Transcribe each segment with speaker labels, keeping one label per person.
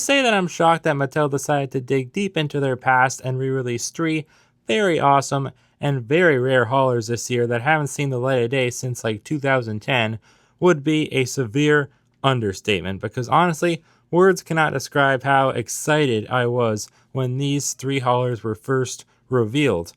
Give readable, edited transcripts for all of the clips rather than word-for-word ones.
Speaker 1: say that I'm shocked that Mattel decided to dig deep into their past and re-release 3 very awesome and very rare haulers this year that haven't seen the light of day since like 2010 would be a severe understatement, because honestly, words cannot describe how excited I was when these 3 haulers were first revealed.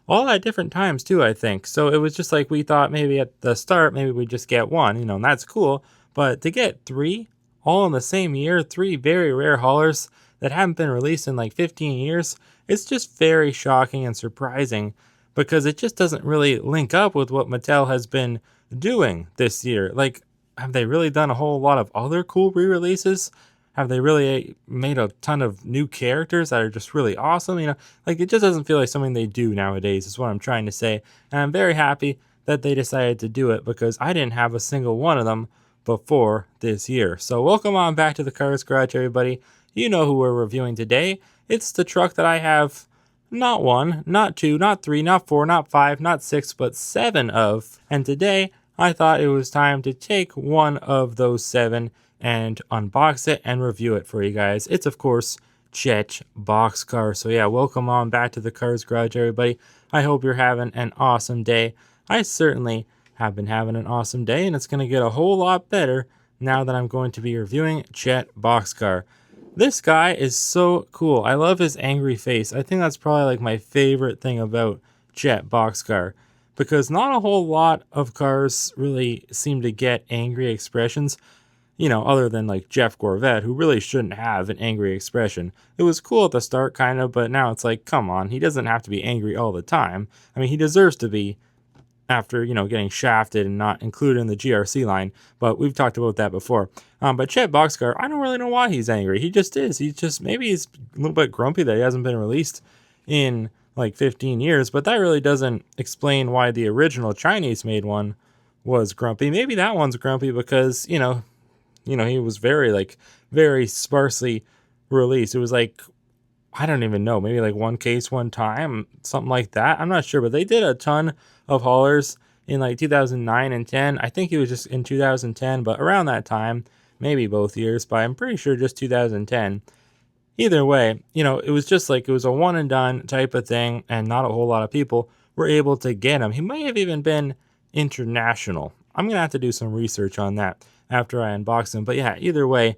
Speaker 1: All at different times too, I think. So it was just like we thought maybe at the start, maybe we just get one, and that's cool. But to get 3 all in the same year, 3 very rare haulers that haven't been released in like 15 years, it's just very shocking and surprising, because it just doesn't really link up with what Mattel has been doing this year. Like, have they really done a whole lot of other cool re-releases? Have they really made a ton of new characters that are just really awesome? Like, it just doesn't feel like something they do nowadays, is what I'm trying to say. And I'm very happy that they decided to do it, because I didn't have a single one of them before this year. So welcome on back to the Cars Garage, everybody. You know who we're reviewing today. It's the truck that I have not 1, not 2, not 3, not 4, not 5, not 6, but 7 of. And today, I thought it was time to take one of those 7 and unbox it and review it for you guys. It's, of course, Chet Boxkarr. So yeah, welcome on back to the Cars Garage, everybody. I hope you're having an awesome day. I certainly have been having an awesome day, and it's going to get a whole lot better now that I'm going to be reviewing Chet Boxkarr. This guy is so cool. I love his angry face. I think that's probably like my favorite thing about Chet Boxkarr, because not a whole lot of cars really seem to get angry expressions, other than like Jeff Gorvette, who really shouldn't have an angry expression. It was cool at the start, kind of, but now it's like, come on, he doesn't have to be angry all the time. I mean, he deserves to be after, getting shafted and not included in the GRC line, but we've talked about that before. But Chet Boxkarr, I don't really know why he's angry. He just is. Maybe he's a little bit grumpy that he hasn't been released in like 15 years, but that really doesn't explain why the original Chinese made one was grumpy. Maybe that one's grumpy because, he was very sparsely released. It was like, I don't even know, maybe like one case one time, something like that. I'm not sure, but they did a ton of haulers in like 2009 and 10. I think it was just in 2010, but around that time, maybe both years, but I'm pretty sure just 2010. Either way, it was just like, it was a one and done type of thing, and not a whole lot of people were able to get him. He may have even been international. I'm going to have to do some research on that after I unbox him. But yeah, either way,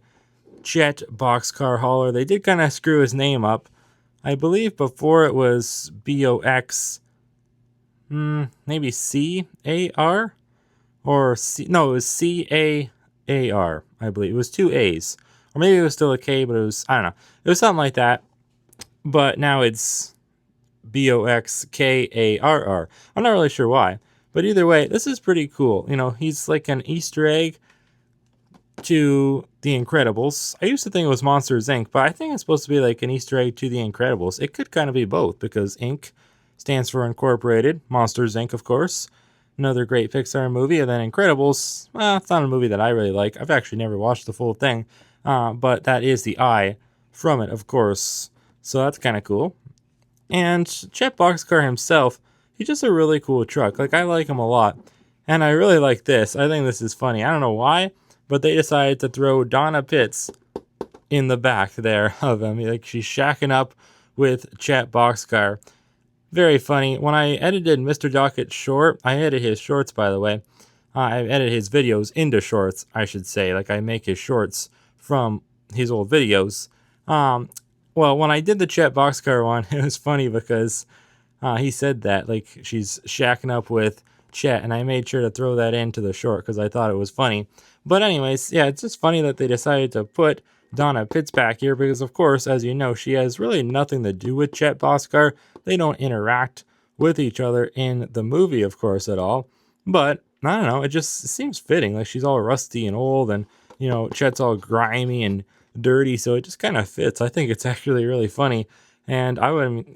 Speaker 1: Chet Boxkarr hauler. They did kind of screw his name up. I believe before it was BOX, maybe CAR, or C. No, it was CAAR. I believe it was 2 A's, or maybe it was still a K, but it was, I don't know. It was something like that. But now it's BOXKARR. I'm not really sure why, but either way, this is pretty cool. He's like an Easter egg to The Incredibles. I used to think it was Monsters Inc., but I think it's supposed to be like an Easter egg to The Incredibles. It could kind of be both, because Inc. stands for Incorporated, Monsters Inc., of course, another great Pixar movie, and then Incredibles, well, it's not a movie that I really like. I've actually never watched the full thing, but that is the I from it, of course, so that's kind of cool. And Chet Boxkarr himself, he's just a really cool truck. Like, I like him a lot, and I really like this. I think this is funny. I don't know why, but they decided to throw Donna Pitts in the back there of him. Like, she's shacking up with Chet Boxkarr. Very funny. When I edited Mr. Dockett's short, I edit his shorts, by the way. I edit his videos into shorts, I should say. Like, I make his shorts from his old videos. Well, when I did the Chet Boxkarr one, it was funny because he said that, like, she's shacking up with Chet, and I made sure to throw that into the short because I thought it was funny. But anyways, yeah, it's just funny that they decided to put Donna Pitts back here because, of course, as you know, she has really nothing to do with Chet Boxkarr. They don't interact with each other in the movie, of course, at all. But, I don't know, it just seems fitting. Like, she's all rusty and old, and, Chet's all grimy and dirty, so it just kind of fits. I think it's actually really funny. And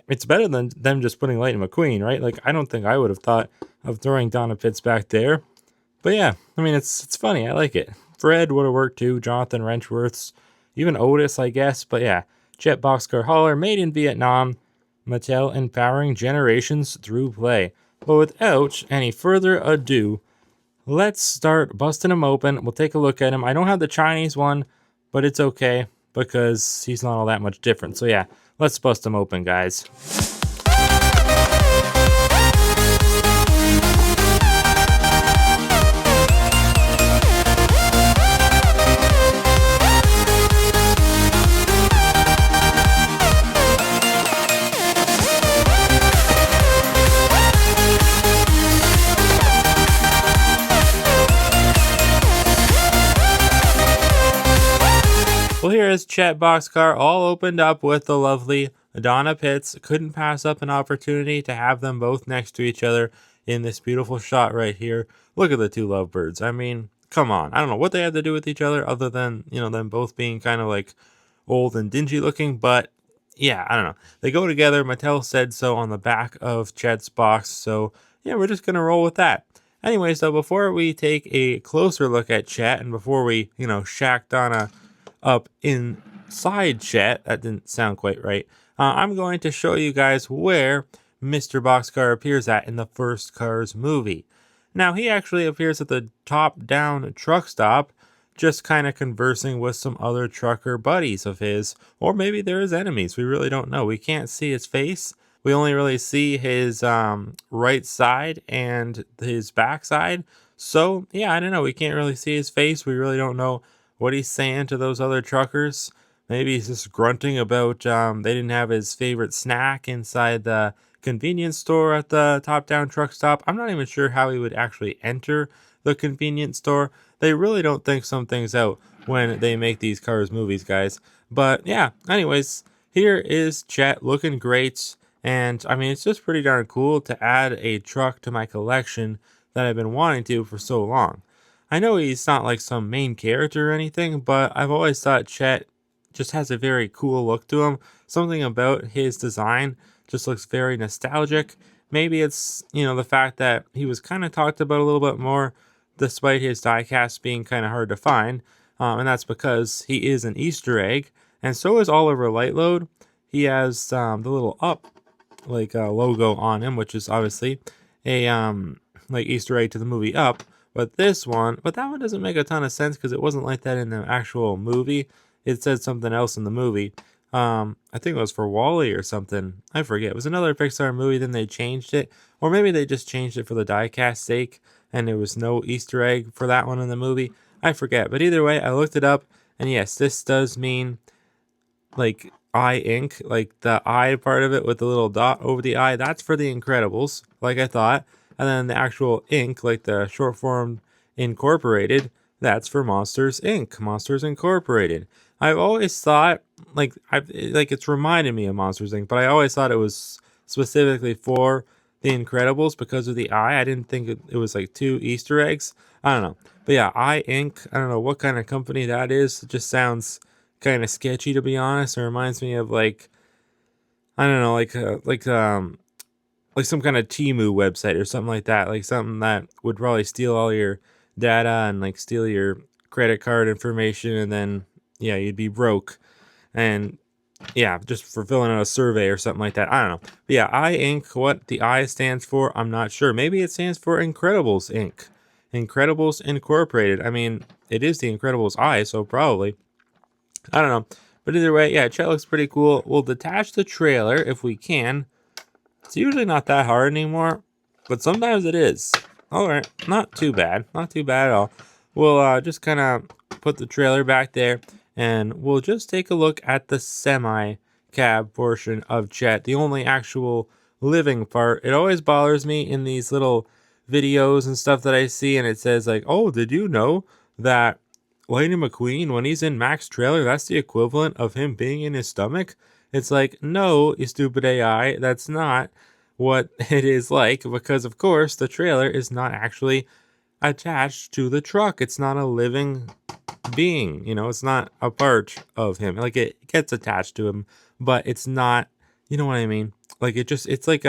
Speaker 1: it's better than them just putting Lightning McQueen, right? Like, I don't think I would have thought of throwing Donna Pitts back there. But yeah, I mean, it's funny. I like it. Fred would have worked too. Jonathan Wrenchworth's, even Otis, I guess. But yeah, Chet Boxkarr hauler, made in Vietnam. Mattel empowering generations through play. But without any further ado, let's start busting him open. We'll take a look at him. I don't have the Chinese one, but it's okay. because he's not all that much different. So yeah, let's bust him open, guys. Well, here is Chet Boxkarr all opened up with the lovely Donna Pitts. Couldn't pass up an opportunity to have them both next to each other in this beautiful shot right here. Look at the two lovebirds. I mean, come on. I don't know what they have to do with each other other than, them both being kind of like old and dingy looking, but yeah, I don't know. They go together. Mattel said so on the back of Chet's box. So yeah, we're just going to roll with that. Anyways, though, before we take a closer look at Chet and before we, shack Donna up inside Chet, that didn't sound quite right. I'm going to show you guys where Mr. Boxkarr appears at in the first Cars movie. Now, he actually appears at the top-down truck stop, just kind of conversing with some other trucker buddies of his, or maybe they're his enemies. We really don't know. We can't see his face. We only really see his right side and his back side. So, yeah, I don't know. We can't really see his face. We really don't know what he's saying to those other truckers. Maybe he's just grunting about they didn't have his favorite snack inside the convenience store at the top-down truck stop. I'm not even sure how he would actually enter the convenience store. They really don't think some things out when they make these Cars movies, guys. But yeah, anyways, here is Chet looking great. And I mean, it's just pretty darn cool to add a truck to my collection that I've been wanting to for so long. I know he's not like some main character or anything, but I've always thought Chet just has a very cool look to him. Something about his design just looks very nostalgic. Maybe it's, the fact that he was kind of talked about a little bit more despite his diecast being kind of hard to find. And that's because he is an Easter egg. And so is Oliver Lightload. He has the little up logo on him, which is obviously a Easter egg to the movie Up. But that one doesn't make a ton of sense because it wasn't like that in the actual movie. It said something else in the movie. I think it was for Wall-E or something. I forget. It was another Pixar movie, then they changed it. Or maybe they just changed it for the diecast sake, and there was no Easter egg for that one in the movie. I forget. But either way, I looked it up, and yes, this does mean, eye ink, the eye part of it with the little dot over the eye. That's for the Incredibles, like I thought. And then the actual ink, the short form Incorporated, that's for Monsters Inc., Monsters Incorporated. I've always thought, it's reminded me of Monsters Inc., but I always thought it was specifically for the Incredibles because of the eye. I didn't think it was two Easter eggs. I don't know. But yeah, Eye Inc., I don't know what kind of company that is. It just sounds kind of sketchy, to be honest. It reminds me of I don't know, some kind of Temu website or something like that, something that would probably steal all your data and steal your credit card information, and then yeah, you'd be broke, and yeah, just for filling out a survey or something like that. I don't know. But yeah, I Inc., what the I stands for, I'm not sure. Maybe it stands for Incredibles Inc., Incredibles Incorporated. I mean, it is the Incredibles I, so probably. I don't know. But either way, yeah, Chet looks pretty cool. We'll detach the trailer if we can. It's usually not that hard anymore, but sometimes it is. All right, not too bad. Not too bad at all. We'll just kind of put the trailer back there, and we'll just take a look at the semi-cab portion of Chet, the only actual living part. It always bothers me in these little videos and stuff that I see, and it says oh, did you know that Lightning McQueen, when he's in Mack's trailer, that's the equivalent of him being in his stomach? It's no, you stupid AI, that's not what it is because of course the trailer is not actually attached to the truck. It's not a living being, it's not a part of him. It gets attached to him, but it's not, you know what I mean? It's just like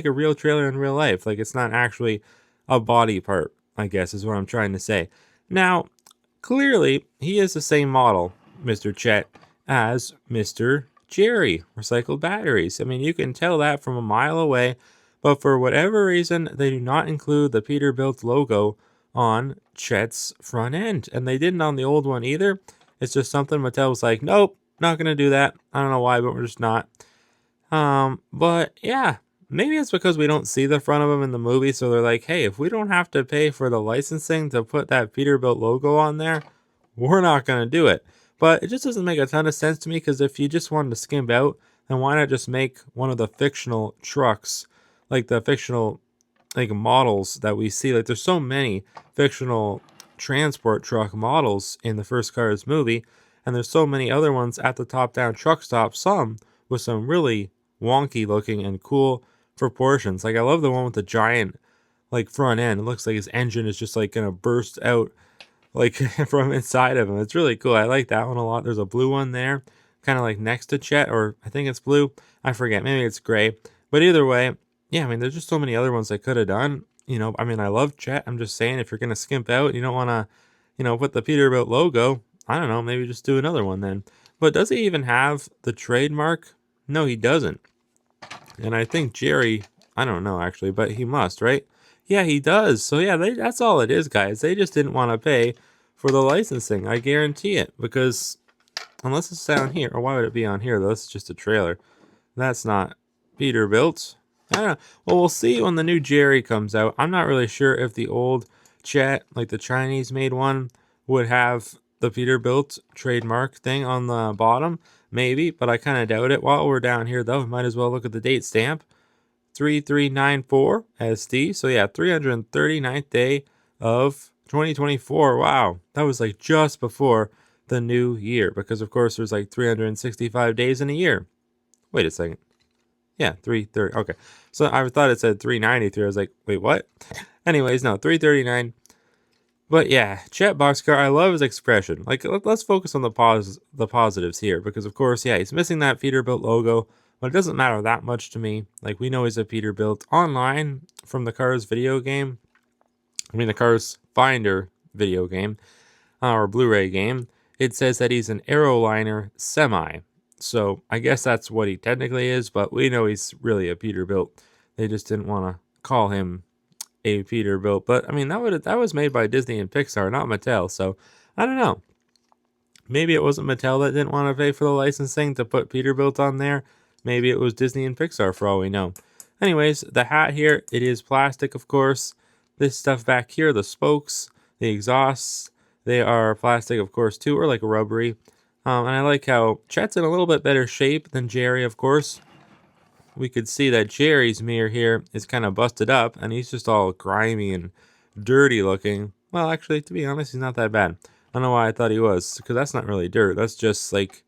Speaker 1: a real trailer in real life. It's not actually a body part, I guess is what I'm trying to say. Now, clearly he is the same model, Mr. Chet, as Mr. Jerry, recycled batteries. I mean, you can tell that from a mile away, but for whatever reason, they do not include the Peterbilt logo on Chet's front end, and they didn't on the old one either. It's just something Mattel was like, nope, not gonna do that. I don't know why, but we're just not. But yeah, maybe it's because we don't see the front of them in the movie, so they're like, hey, if we don't have to pay for the licensing to put that Peterbilt logo on there, we're not gonna do it. But it just doesn't make a ton of sense to me, because if you just wanted to skimp out, then why not just make one of the fictional trucks, like the fictional like models that we see? Like there's so many fictional transport truck models in the first Cars movie, and there's so many other ones at the top down truck stop, some with some really wonky looking and cool proportions. Like I love the one with the giant like front end. It looks like his engine is just like gonna burst out like from inside of him. It's really cool. I like that one a lot. There's a blue one there, kind of like next to Chet, or I think it's blue. I forget. Maybe it's gray. But either way, yeah, I mean, there's just so many other ones they could have done. I mean, I love Chet. I'm just saying, if you're gonna skimp out, you don't want to, put the Peterbilt logo. I don't know. Maybe just do another one then. But does he even have the trademark? No, he doesn't. And I think Jerry, I don't know actually, but he must, right? Yeah, he does. So yeah, that's all it is, guys. They just didn't want to pay for the licensing. I guarantee it, because unless it's down here, or why would it be on here though? It's just a trailer. That's not Peterbilt. I don't know. Well, we'll see when the new Jerry comes out. I'm not really sure if the old Chet, like the Chinese made one, would have the Peterbilt trademark thing on the bottom. Maybe, but I kind of doubt it. While we're down here though, we might as well look at the date stamp. 3394 SD. So yeah, 339th day of 2024. Wow, that was like just before the new year, because of course there's like 365 days in a year. Wait a second. Yeah, 330. Okay. So I thought it said 393. I was like, wait, what? Anyways, no, 339. But yeah, Chet Boxkarr, I love his expression. Like, let's focus on the positives here, because of course, yeah, he's missing that Peterbilt logo, but it doesn't matter that much to me. Like, we know he's a Peterbilt. Online from the Cars video game, the Cars Finder video game, or Blu-ray game, it says that he's an Aeroliner semi. So I guess that's what he technically is, but we know he's really a Peterbilt. They just didn't want to call him a Peterbilt. But I mean, that was made by Disney and Pixar, not Mattel. So I don't know. Maybe it wasn't Mattel that didn't want to pay for the licensing to put Peterbilt on there. Maybe it was Disney and Pixar, for all we know. Anyways, the hat here, it is plastic, of course. This stuff back here, the spokes, the exhausts, they are plastic, of course, too, or like rubbery. And I like how Chet's in a little bit better shape than Jerry, of course. We could see that Jerry's mirror here is kind of busted up, and he's just all grimy and dirty looking. Well, actually, to be honest, he's not that bad. I don't know why I thought he was, because that's not really dirt. That's just like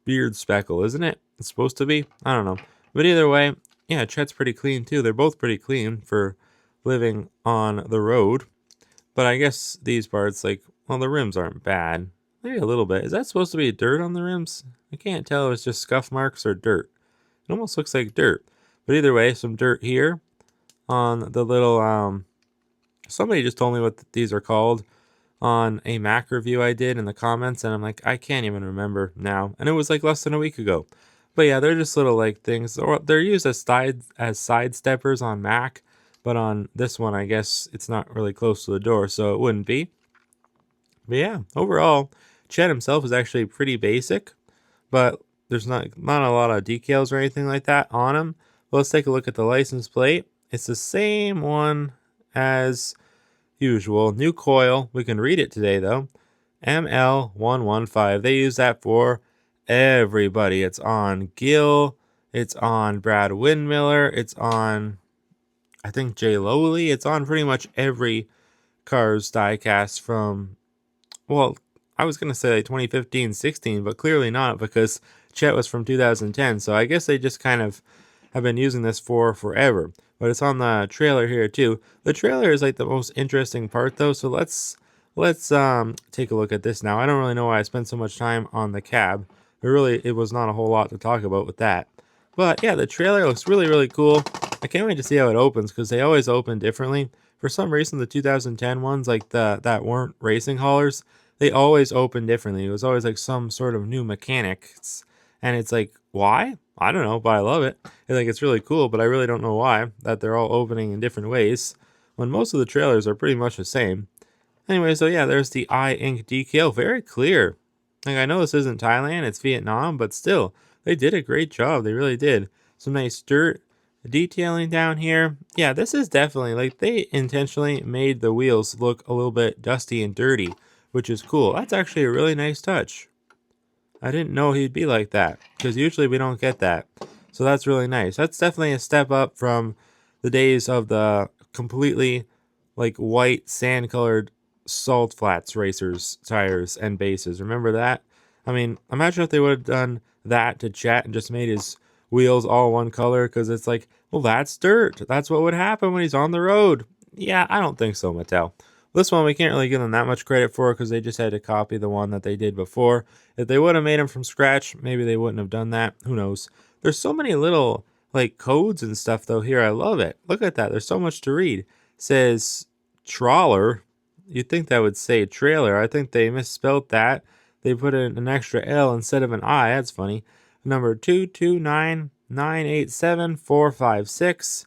Speaker 1: beard speckle, isn't it? It's supposed to be. I don't know. But either way, yeah, Chet's pretty clean too. They're both pretty clean for living on the road. But I guess these parts, like, well, the rims aren't bad. Maybe a little bit. Is that supposed to be dirt on the rims? I can't tell if it's just scuff marks or dirt. It almost looks like dirt. But either way, some dirt here on the little, somebody just told me what these are called on a Mack review I did in the comments, and I'm like, I can't even remember now. And it was like less than a week ago. But yeah, they're just little like things. Or they're used as side steppers on Mack, but on this one, I guess it's not really close to the door, so it wouldn't be. But yeah, overall, Chet himself is actually pretty basic, but there's not a lot of decals or anything like that on him. But let's take a look at the license plate. It's the same one as usual. New coil. We can read it today though. ML115. They use that for everybody. It's on Gil. It's on Brad Windmiller. It's on, I think, Jay Lowley. It's on pretty much every Cars diecast from, well, I was going to say like 2015, 16, but clearly not, because Chet was from 2010. So I guess they just kind of have been using this for forever. But it's on the trailer here too. The trailer is like the most interesting part though. So let's take a look at this now. I don't really know why I spent so much time on the cab. But really, it was not a whole lot to talk about with that. But yeah, the trailer looks really, really cool. I can't wait to see how it opens, because they always open differently. For some reason, the 2010 ones, like that weren't racing haulers, they always open differently. It was always like some sort of new mechanics. And it's like, why? I don't know, but I love it. I think it's really cool, but I really don't know why, that they're all opening in different ways, when most of the trailers are pretty much the same. Anyway, so yeah, there's the ink decal. Very clear. Like, I know this isn't Thailand, it's Vietnam, but still, they did a great job. They really did. Some nice dirt detailing down here. Yeah, this is definitely, like, they intentionally made the wheels look a little bit dusty and dirty, which is cool. That's actually a really nice touch. I didn't know he'd be like that, because usually we don't get that. So that's really nice. That's definitely a step up from the days of the completely like white sand colored salt flats racers tires and bases. Remember that? I mean, imagine if they would have done that to Chet and just made his wheels all one color, because it's like, well, that's dirt. That's what would happen when he's on the road. Yeah, I don't think so, Mattel. This one we can't really give them that much credit for, because they just had to copy the one that they did before. If they would have made them from scratch, maybe they wouldn't have done that. Who knows? There's so many little like codes and stuff though here. I love it. Look at that. There's so much to read. It says trawler. You'd think that would say trailer. I think they misspelled that. They put in an extra L instead of an I. That's funny. Number 229987456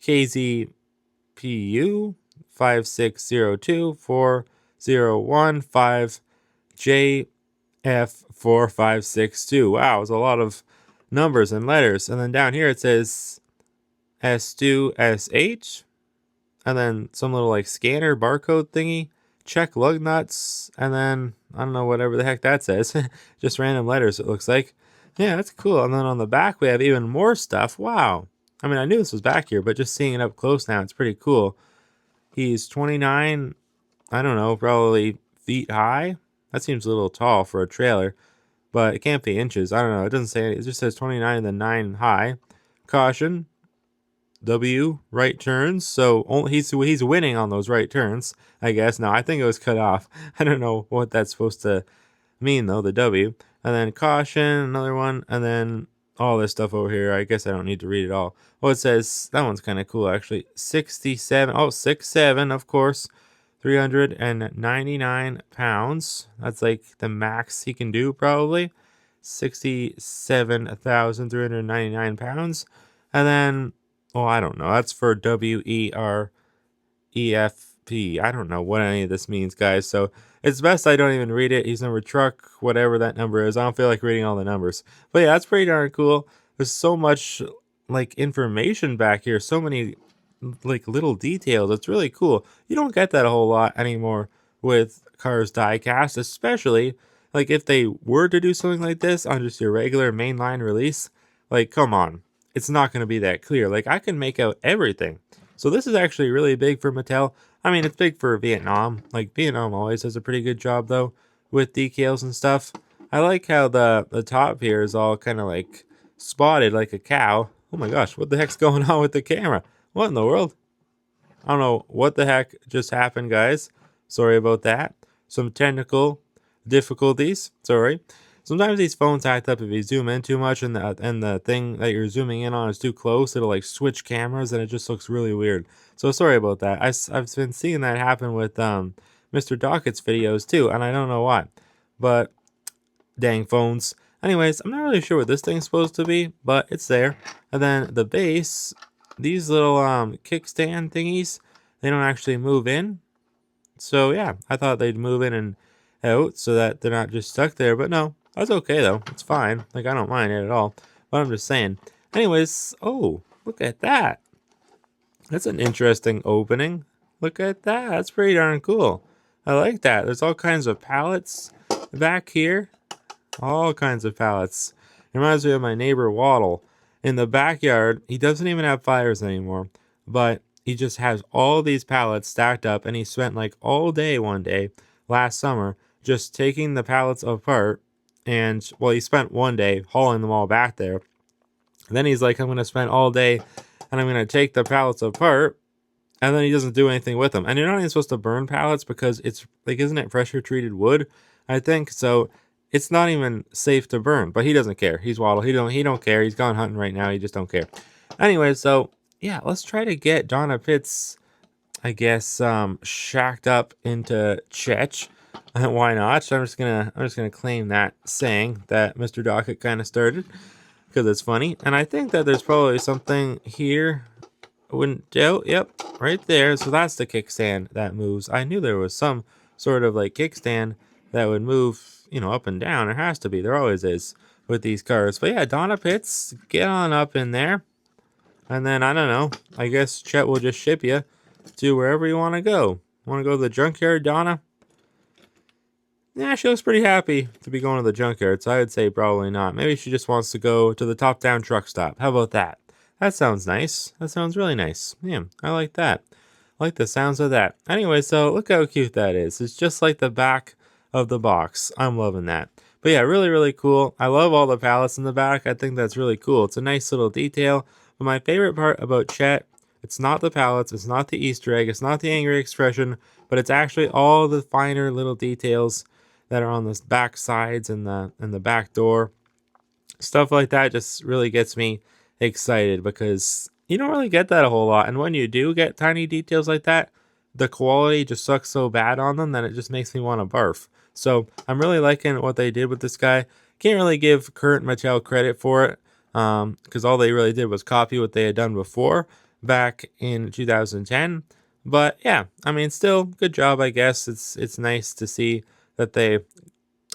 Speaker 1: KZPU 56024015JF4562. Wow, it's a lot of numbers and letters. And then down here it says S2SH, and then some little like scanner barcode thingy, check lug nuts, and then I don't know whatever the heck that says. Just random letters, it looks like. Yeah, that's cool. And then on the back we have even more stuff. Wow. I mean, I knew this was back here, but just seeing it up close now, it's pretty cool. He's 29, I don't know, probably feet high. That seems a little tall for a trailer, but it can't be inches. I don't know. It doesn't say, it just says 29 and then 9 high. Caution, W, right turns. So only he's winning on those right turns, I guess. No, I think it was cut off. I don't know what that's supposed to mean though, the W. And then caution, another one, and then all this stuff over here. I guess I don't need to read it all. Well, it says, that one's kind of cool actually. 67, 67, of course. 399 pounds. That's like the max he can do probably. 67,399 pounds. And then, oh, I don't know. That's for WEREFP. I don't know what any of this means, guys. So it's best I don't even read it. He's number truck, whatever that number is. I don't feel like reading all the numbers. But yeah, that's pretty darn cool. There's so much like information back here. So many like little details. It's really cool. You don't get that a whole lot anymore with Cars diecast, especially like if they were to do something like this on just your regular mainline release. Like, come on, it's not going to be that clear. Like, I can make out everything. So this is actually really big for Mattel. I mean, it's big for Vietnam. Like, Vietnam always does a pretty good job though with decals and stuff. I like how the top here is all kind of like spotted like a cow. Oh my gosh, what the heck's going on with the camera? What in the world? I don't know what the heck just happened, guys. Sorry about that. Some technical difficulties. Sorry. Sometimes these phones act up if you zoom in too much and the thing that you're zooming in on is too close. It'll like switch cameras and it just looks really weird. So sorry about that. I've been seeing that happen with Mr. Dockett's videos too, and I don't know why. But dang phones. Anyways, I'm not really sure what this thing's supposed to be, but it's there. And then the base, these little kickstand thingies, they don't actually move in. So yeah, I thought they'd move in and out so that they're not just stuck there, but no, that's okay though. It's fine. Like, I don't mind it at all. But I'm just saying. Anyways, oh, look at that. That's an interesting opening. Look at that. That's pretty darn cool. I like that. There's all kinds of pallets back here. All kinds of pallets. It reminds me of my neighbor Waddle. In the backyard, he doesn't even have fires anymore, but he just has all these pallets stacked up, and he spent like all day one day last summer just taking the pallets apart. And well, he spent one day hauling them all back there. And then he's like, I'm going to spend all day and I'm going to take the pallets apart. And then he doesn't do anything with them. And you're not even supposed to burn pallets because it's like, isn't it pressure treated wood? I think so. It's not even safe to burn, but he doesn't care. He's Waddle. He don't care. He's gone hunting right now. He just don't care. Anyway, so yeah, let's try to get Donna Pitts, I guess, shacked up into Chet. Why not? So I'm just gonna claim that saying that Mr. Dockett kind of started because it's funny, and I think that there's probably something here. I wouldn't doubt. Yep, right there. So that's the kickstand that moves. I knew there was some sort of like kickstand that would move, up and down. There has to be. There always is with these cars. But yeah, Donna Pitts, get on up in there. And then, I don't know, I guess Chet will just ship you to wherever you want to go. Want to go to the junkyard, Donna? Yeah, she looks pretty happy to be going to the junkyard, so I would say probably not. Maybe she just wants to go to the Dow Truck Stop. How about that? That sounds nice. That sounds really nice. Yeah, I like that. I like the sounds of that. Anyway, so look how cute that is. It's just like the back of the box. I'm loving that. But yeah, really, really cool. I love all the pallets in the back. I think that's really cool. It's a nice little detail. But my favorite part about Chet, it's not the pallets, it's not the Easter egg, it's not the angry expression, but it's actually all the finer little details that are on the back sides and the back door. Stuff like that just really gets me excited because you don't really get that a whole lot. And when you do get tiny details like that, the quality just sucks so bad on them that it just makes me want to barf. So I'm really liking what they did with this guy. Can't really give current Mattel credit for it because all they really did was copy what they had done before back in 2010. But yeah, I mean, still good job, I guess. It's nice to see that they,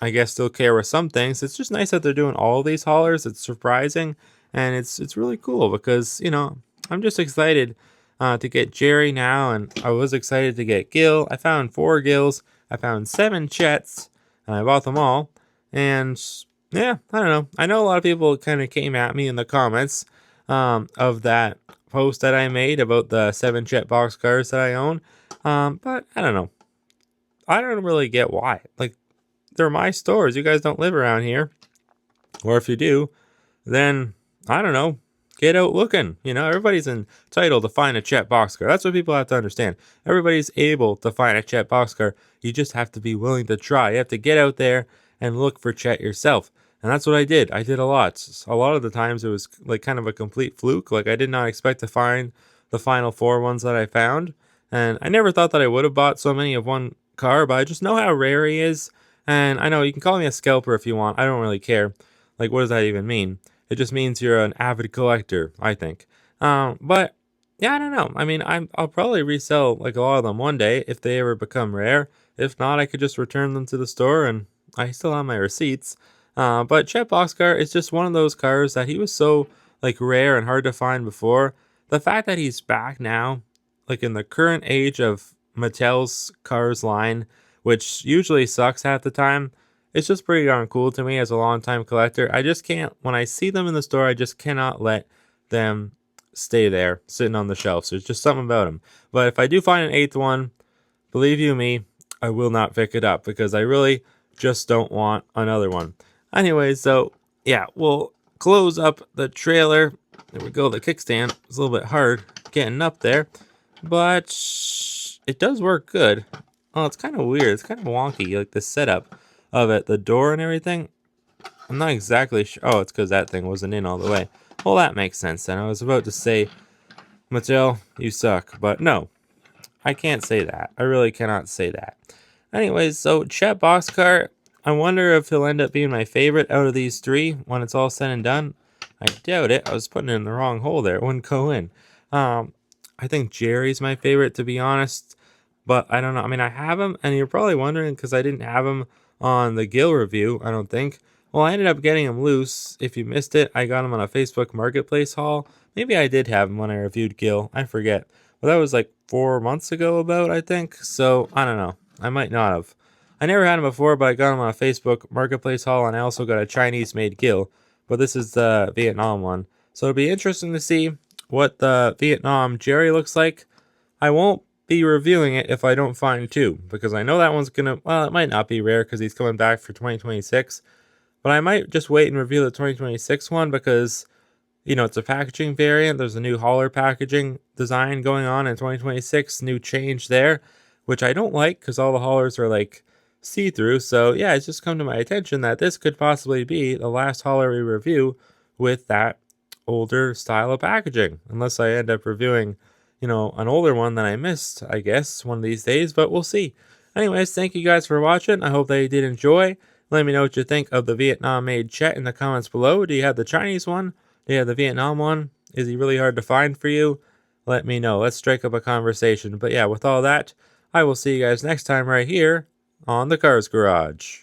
Speaker 1: I guess, still care with some things. It's just nice that they're doing all these haulers. It's surprising, and it's really cool because I'm just excited to get Jerry now, and I was excited to get Gil. I found 4 Gils. I found 7 Chets, and I bought them all. And yeah, I don't know. I know a lot of people kind of came at me in the comments of that post that I made about the 7 Chet Boxkarrs that I own. But I don't know. I don't really get why. Like, they're my stores. You guys don't live around here. Or if you do, then, I don't know, get out looking. Everybody's entitled to find a Chet Boxkarr. That's what people have to understand. Everybody's able to find a Chet Boxkarr. You just have to be willing to try. You have to get out there and look for Chet yourself. And that's what I did. I did a lot. A lot of the times it was like kind of a complete fluke. Like I did not expect to find the final 4 ones that I found. And I never thought that I would have bought so many of one car, but I just know how rare he is. And I know you can call me a scalper if you want. I don't really care. Like, what does that even mean? It just means you're an avid collector, I think. But yeah, I don't know. I mean, I'll probably resell like a lot of them one day if they ever become rare. If not, I could just return them to the store, and I still have my receipts. But Chet Boxkarr is just one of those cars that he was so like rare and hard to find before. The fact that he's back now, like in the current age of Mattel's cars line, which usually sucks half the time, it's just pretty darn cool to me as a longtime collector. I just can't, when I see them in the store, I just cannot let them stay there, sitting on the shelves. There's just something about them. But if I do find an 8th one, believe you me, I will not pick it up because I really just don't want another one. Anyway, so yeah, we'll close up the trailer. There we go, the kickstand is a little bit hard getting up there, but it does work good. Oh, it's kind of weird. It's kind of wonky, like the setup of it, the door and everything. I'm not exactly sure. Oh, it's because that thing wasn't in all the way. Well, that makes sense then. I was about to say, Mattel, you suck. But no, I can't say that. I really cannot say that. Anyways, so Chet Boxkarr, I wonder if he'll end up being my favorite out of these 3 when it's all said and done. I doubt it. I was putting it in the wrong hole there. It wouldn't go in. I think Jerry's my favorite, to be honest. But I don't know. I mean, I have him, and you're probably wondering because I didn't have him on the Gil review, I don't think. Well, I ended up getting him loose. If you missed it, I got him on a Facebook Marketplace haul. Maybe I did have him when I reviewed Gil. I forget. But that was like 4 months ago about, I think. So, I don't know. I might not have. I never had him before, but I got him on a Facebook Marketplace haul, and I also got a Chinese-made Gil. But this is the Vietnam one. So it'll be interesting to see what the Vietnam Jerry looks like. I won't be reviewing it if I don't find 2, because I know that one's gonna, well, it might not be rare because he's coming back for 2026, but I might just wait and review the 2026 one because, it's a packaging variant. There's a new hauler packaging design going on in 2026, new change there, which I don't like because all the haulers are like see-through. So yeah, it's just come to my attention that this could possibly be the last hauler we review with that older style of packaging, unless I end up reviewing an older one that I missed, I guess, one of these days, but we'll see. Anyways, thank you guys for watching. I hope that you did enjoy. Let me know what you think of the Vietnam-made Chet in the comments below. Do you have the Chinese one? Do you have the Vietnam one? Is he really hard to find for you? Let me know. Let's strike up a conversation. But yeah, with all that, I will see you guys next time right here on the Cars Garage.